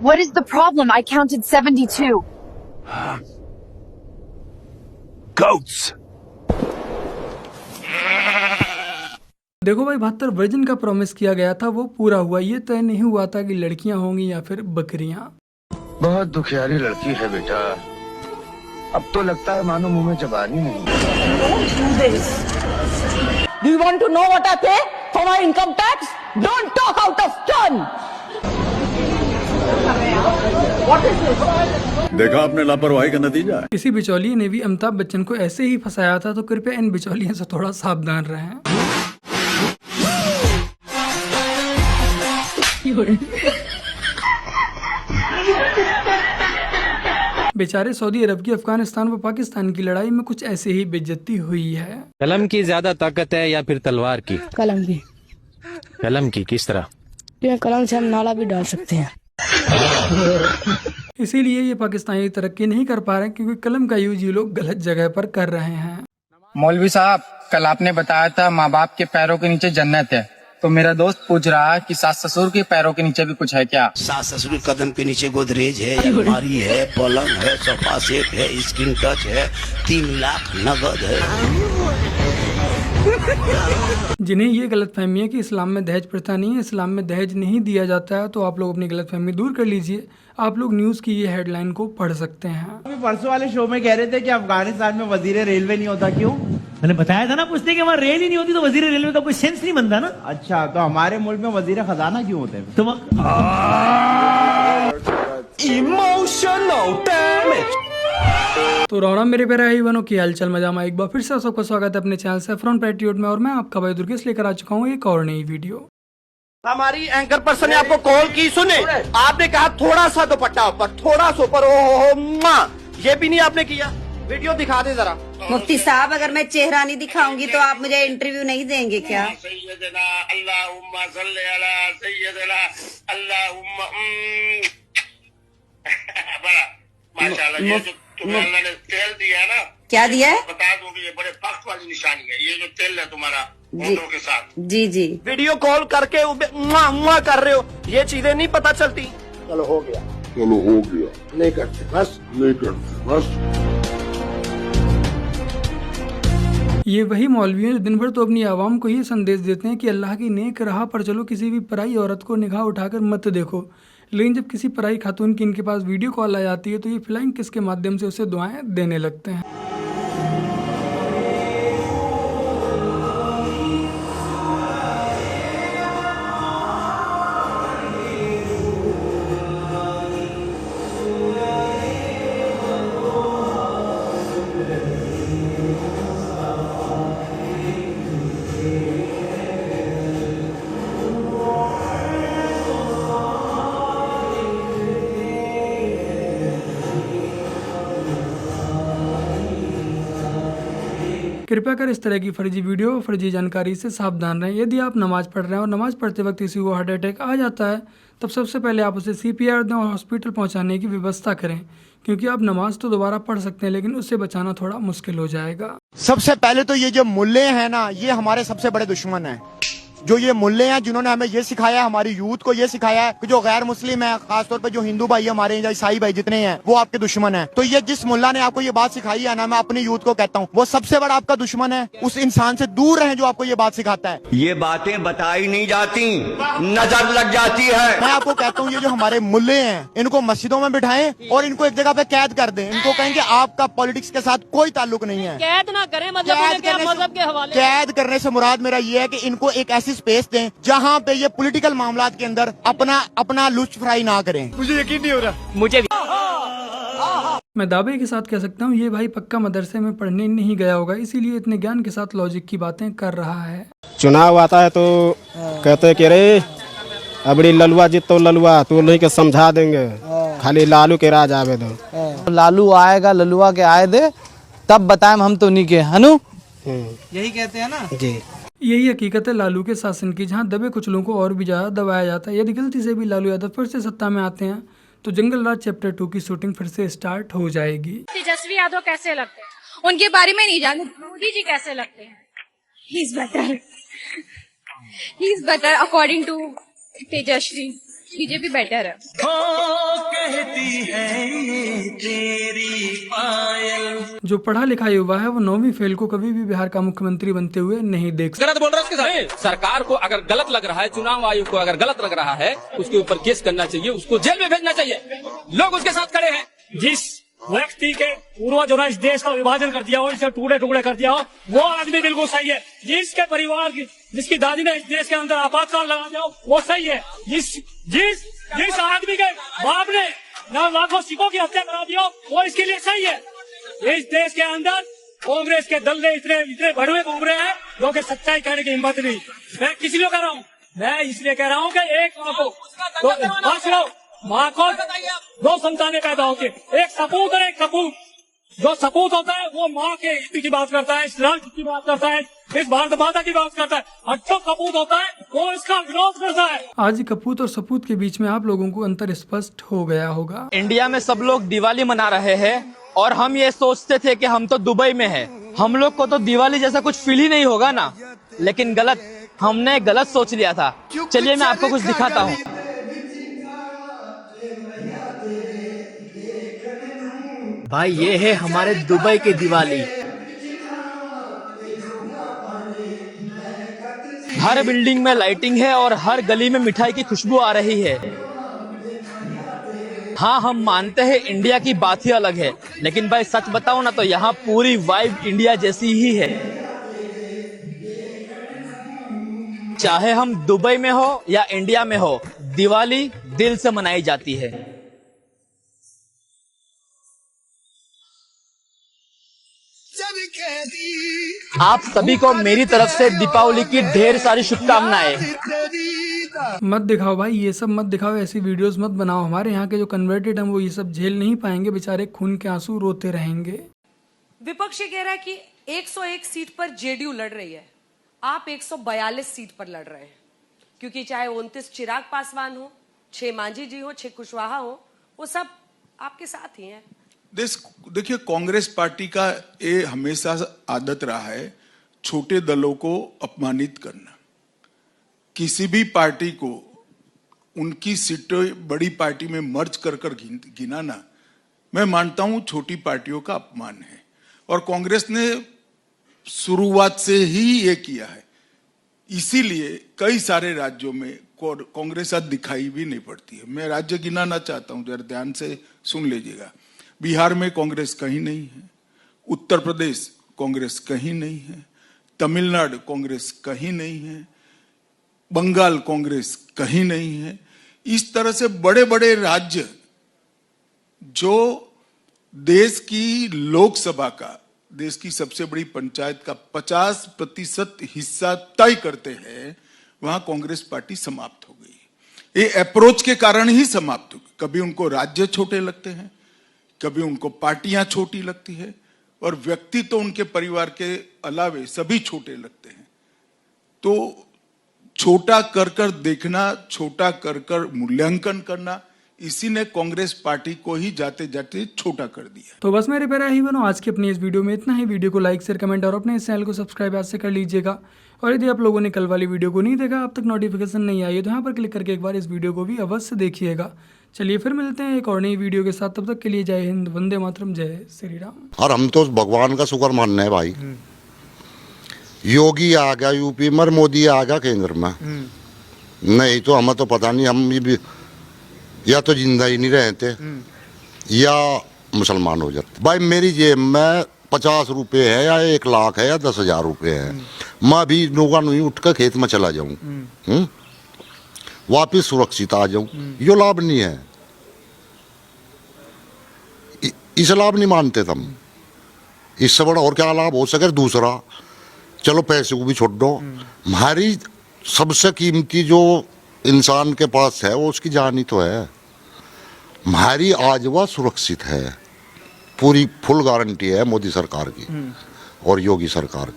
What is the problem? I counted 72. Goats. देखो भाई 72 version का प्रॉमिस किया गया था वो पूरा हुआ। ये तय नहीं हुआ था कि लड़कियां होंगी या फिर बकरियां। बहुत दुखियारी लड़की है बेटा। अब तो लगता है मानो मुंह में जबानी नहीं। Do you want to know what I pay for my income tax? Don't talk out of turn. What is this? देखा आपने लापरवाही का नतीजा है। किसी बिचौलिए ने भी अमिताभ बच्चन को ऐसे ही फंसाया था, तो कृपया इन बिचौलियों से थोड़ा सावधान रहें। बेचारे सऊदी अरब की अफगानिस्तान व पाकिस्तान की लड़ाई में कुछ ऐसे ही बेइज्जती हुई है। कलम की ज्यादा ताकत है या फिर तलवार की? कलम की। कलम की किस तरह? कलम से हम नाला भी डाल सकते हैं। इसीलिए ये पाकिस्तानी तरक्की नहीं कर पा रहे क्योंकि कलम का यूज ये लोग गलत जगह पर कर रहे हैं। मौलवी साहब, कल आपने बताया था माँ बाप के पैरों के नीचे जन्नत है, तो मेरा दोस्त पूछ रहा है कि सास ससुर के पैरों के नीचे भी कुछ है क्या? सास ससुर के कदम के नीचे गोदरेज है, अलमारी है, पलंग है, सोफा सेट है, स्क्रीन टच है, 3 लाख नगद है। जिन्हें ये गलतफहमी है कि इस्लाम में दहेज प्रथा नहीं है, इस्लाम में दहेज नहीं दिया जाता है, तो आप लोग अपनी गलतफहमी दूर कर लीजिए। आप लोग न्यूज़ की ये हेडलाइन को पढ़ सकते हैं। परसों वाले शो में कह रहे थे कि अफगानिस्तान में वजीर रेलवे नहीं होता, क्यों? मैंने बताया था ना, पूछते कि वहाँ रेल ही नहीं होती तो वजीर रेलवे का कोई सेंस नहीं बनता ना। अच्छा, तो हमारे मुल्क में वजीर खजाना क्यों होते हैं? Emotional damage. तो रौना मेरे प्यारे भाई बहनों की हालचाल मजामा, एक बार फिर से सबका स्वागत है अपने चैनल सैफरॉन पैट्रियट में। और मैं आपका भाई दुर्गेश लेकर आ चुका हूँ एक और नई वीडियो। हमारी एंकर पर्सन ने आपको कॉल की, सुने आपने कहा थोड़ा सा दुपट्टा ऊपर, थोड़ा सा ऊपर, ओ ये भी नहीं आपने किया। वीडियो दिखा दे जरा। मुफ्ती साहब, अगर मैं चेहरा नहीं दिखाऊंगी तो आप मुझे इंटरव्यू नहीं देंगे क्या? सैयदना अल्लाहुम्मा सल्ली अला सैयदना अल्लाहुम्मा बड़ा माशाल्लाह। ये जो तुम्हें अल्लाह ने तेल दिया है ना, क्या दिया है? बता दूं कि ये बड़े फख्र वाली निशानी है। ये जो तेल है तुम्हारा होठों के साथ, जी जी, वीडियो कॉल करके मुआ कर रहे हो, ये चीजें नहीं पता चलती। चलो हो गया, चलो हो गया, नहीं करते बस, नहीं करते बस। ये वही मौलवी हैं जो दिन भर तो अपनी आवाम को ये संदेश देते हैं कि अल्लाह की नेक राह पर चलो, किसी भी पराई औरत को निगाह उठाकर मत देखो। लेकिन जब किसी पराई खातून की इनके पास वीडियो कॉल आ जाती है तो ये फ्लाइंग किस के माध्यम से उसे दुआएं देने लगते हैं। कृपया कर इस तरह की फर्जी वीडियो और फर्जी जानकारी से सावधान रहें। यदि आप नमाज पढ़ रहे हैं और नमाज पढ़ते वक्त किसी को हार्ट अटैक आ जाता है, तब सबसे पहले आप उसे CPR दें और हॉस्पिटल पहुंचाने की व्यवस्था करें, क्योंकि आप नमाज तो दोबारा पढ़ सकते हैं लेकिन उससे बचाना थोड़ा मुश्किल हो जाएगा। सबसे पहले तो ये जो मुल्ले हैं ना, ये हमारे सबसे बड़े दुश्मन हैं। जो ये मुल्ले हैं जिन्होंने हमें ये सिखाया, हमारी यूथ को ये सिखाया है कि जो गैर मुस्लिम है, खासतौर पे जो हिंदू भाई हमारे या ईसाई भाई जितने हैं, वो आपके दुश्मन है। तो ये जिस मुल्ला ने आपको ये बात सिखाई है ना, मैं अपनी यूथ को कहता हूँ वो सबसे बड़ा आपका दुश्मन है। उस इंसान से दूर रहें जो आपको ये बात सिखाता है। ये बातें बताई नहीं जाती, नजर लग जाती है। मैं आपको कहता हूँ ये जो हमारे मुल्ले हैं, इनको मस्जिदों में बिठाएं और इनको एक जगह पे कैद कर दें। इनको कहें कि आपका पॉलिटिक्स के साथ कोई ताल्लुक नहीं है। कैद ना करें, मतलब मजहब के हवाले। कैद करने से मुराद मेरा ये है कि इनको एक ऐसी स्पेस दें जहाँ पे ये पॉलिटिकल मामलात के अंदर अपना लुच फ्राई ना करें। मुझे यकीन नहीं हो रहा। मुझे मैं दावे के साथ कह सकता हूँ ये भाई पक्का मदरसे में पढ़ने नहीं गया होगा, इसीलिए इतने ज्ञान के साथ लॉजिक की बातें कर रहा है। चुनाव आता है तो कहते कि रे अबड़ी ललुआ जीत तो ललुआ तो नहीं के समझा देंगे, खाली लालू के राज आवे दो। लालू आएगा, ललुआ के आए दे तब बताएं हम तो नहीं के हनु, यही कहते हैं ना जी। यही हकीकत है लालू के शासन की, जहां दबे कुचलों को और भी ज़्यादा दबाया जाता है। यदि गलती से भी लालू यादव फिर से सत्ता में आते हैं तो जंगल राज चैप्टर 2 की शूटिंग फिर से स्टार्ट हो जाएगी। तेजस्वी यादव कैसे लगते हैं? उनके बारे में नहीं जानते। मोदी जी कैसे लगते हैं? He is better according to Tejashwi. BJP better है। कहती है ये तेरी पायल। जो पढ़ा लिखा युवा है वो 9वीं फेल को कभी भी बिहार का मुख्यमंत्री बनते हुए नहीं देख सकता। गलत बोल रहा है उसके साथ। सरकार को अगर गलत लग रहा है, चुनाव आयोग को अगर गलत लग रहा है, उसके ऊपर केस करना चाहिए, उसको जेल में भेजना चाहिए। लोग उसके साथ खड़े हैं। जिस व्यक्ति के पूर्वजों ने इस देश का विभाजन कर दिया हो, इसे टुकड़े टुकड़े कर दिया हो, वो आदमी बिल्कुल सही है। जिसके परिवार की, जिसकी दादी ने इस देश के अंदर आपातकाल लगा दिया हो, वो सही है। जिस आदमी के बाप ने लाखों सिखों की हत्या करा दी हो, वो इसके लिए सही है। इस देश के अंदर कांग्रेस के दल इतने भड़वे घूम रहे हैं, जो कि सच्चाई कहने की हिम्मत नहीं। मैं किसी लिए कह रहा हूँ, मैं इसलिए कह रहा हूँ कि एक माँ को 2 संतानें पैदा होती है, एक सपूत और एक कपूत। जो सपूत होता है वो माँ के हित की बात करता है, इस राष्ट्र की बात करता है, इस भारत माता की बात करता है। और जो कपूत होता है वो इसका विरोध करता है। आज कपूत और सपूत के बीच में आप लोगों को अंतर स्पष्ट हो गया होगा। इंडिया में सब लोग दिवाली मना रहे हैं और हम ये सोचते थे कि हम तो दुबई में हैं, हम लोग को तो दिवाली जैसा कुछ फील ही नहीं होगा ना। लेकिन गलत, हमने गलत सोच लिया था। चलिए मैं आपको कुछ दिखाता हूँ। भाई ये है हमारे दुबई की दिवाली। हर बिल्डिंग में लाइटिंग है और हर गली में मिठाई की खुशबू आ रही है। हाँ, हम मानते हैं इंडिया की बात ही अलग है, लेकिन भाई सच बताओ ना तो यहाँ पूरी वाइब इंडिया जैसी ही है। चाहे हम दुबई में हो या इंडिया में हो, दिवाली दिल से मनाई जाती है। आप सभी को मेरी तरफ से दीपावली की ढेर सारी शुभकामनाएं। मत दिखाओ भाई, ये सब मत दिखाओ, ऐसी वीडियोस मत बनाओ। हमारे यहाँ के जो कन्वर्टेड हैं वो ये सब झेल नहीं पाएंगे, बेचारे खून के आंसू रोते रहेंगे। विपक्ष ये कह रहा है कि 101 सीट पर जेडीयू लड़ रही है, आप 142 सीट पर लड़ रहे हैं, क्योंकि चाहे 29 चिराग पासवान हो, 6 मांझी जी हो, 6 कुशवाहा हो, वो सब आपके साथ ही हैं। देखिए, कांग्रेस पार्टी का ये हमेशा आदत रहा है छोटे दलों को अपमानित करना। किसी भी पार्टी को उनकी सीटें बड़ी पार्टी में मर्ज कर गिनाना, मैं मानता हूं छोटी पार्टियों का अपमान है। और कांग्रेस ने शुरुआत से ही ये किया है, इसीलिए कई सारे राज्यों में कांग्रेस आज दिखाई भी नहीं पड़ती है। मैं राज्य गिनाना चाहता हूं, जरा ध्यान से सुन लीजिएगा। बिहार में कांग्रेस कहीं नहीं है, उत्तर प्रदेश कांग्रेस कहीं नहीं है, तमिलनाडु कांग्रेस कहीं नहीं है, बंगाल कांग्रेस कहीं नहीं है। इस तरह से बड़े बड़े राज्य जो देश की लोकसभा का, देश की सबसे बड़ी पंचायत का 50% हिस्सा तय करते हैं, वहां कांग्रेस पार्टी समाप्त हो गई। ये अप्रोच के कारण ही समाप्त हो गई। कभी उनको राज्य छोटे लगते हैं, कभी उनको पार्टियां छोटी लगती है, और व्यक्ति तो उनके परिवार के अलावे सभी छोटे लगते हैं। तो छोटा कर कर देखना, छोटा कर कर मूल्यांकन करना, इसी ने कांग्रेस पार्टी को ही जाते जाते छोटा कर दिया। तो बस मेरे प्यारे ही बनो, आज की अपनी इस वीडियो में इतना ही। वीडियो को लाइक शेयर कमेंट और अपने इस चैनल को सब्सक्राइब आज से कर लीजिएगा। और यदि आप लोगों ने कल वाली वीडियो को नहीं देखा, अब तक नोटिफिकेशन नहीं आई है, तो यहाँ पर क्लिक करके एक बार इस वीडियो को भी अवश्य देखिएगा। चलिए फिर मिलते हैं एक और नई वीडियो के साथ, तब तक के लिए जय हिंद, वंदे मातरम, जय श्री राम। और हम तो भगवान का शुक्र मानना है भाई, योगी आ गया यूपी में, मोदी आ गया केंद्र में, नहीं तो हमें तो पता नहीं, हम भी या तो जिंदा ही नहीं रहते या मुसलमान हो जाते। भाई मेरी जेब में 50 रुपए है या 1 लाख है या 10,000 रुपए है, मैं भी नौका नहीं उठ कर खेत में चला जाऊं, वापिस सुरक्षित आ जाऊं, यो लाभ नहीं है। इस लाभ नहीं मानते तुम, इससे बड़ा और क्या लाभ हो सके। दूसरा, चलो पैसे को भी छोड़ दो, हमारी सबसे कीमती जो इंसान के पास है वो उसकी जान ही तो है। हमारी आज वह सुरक्षित है, पूरी फुल गारंटी है मोदी सरकार की और योगी सरकार की।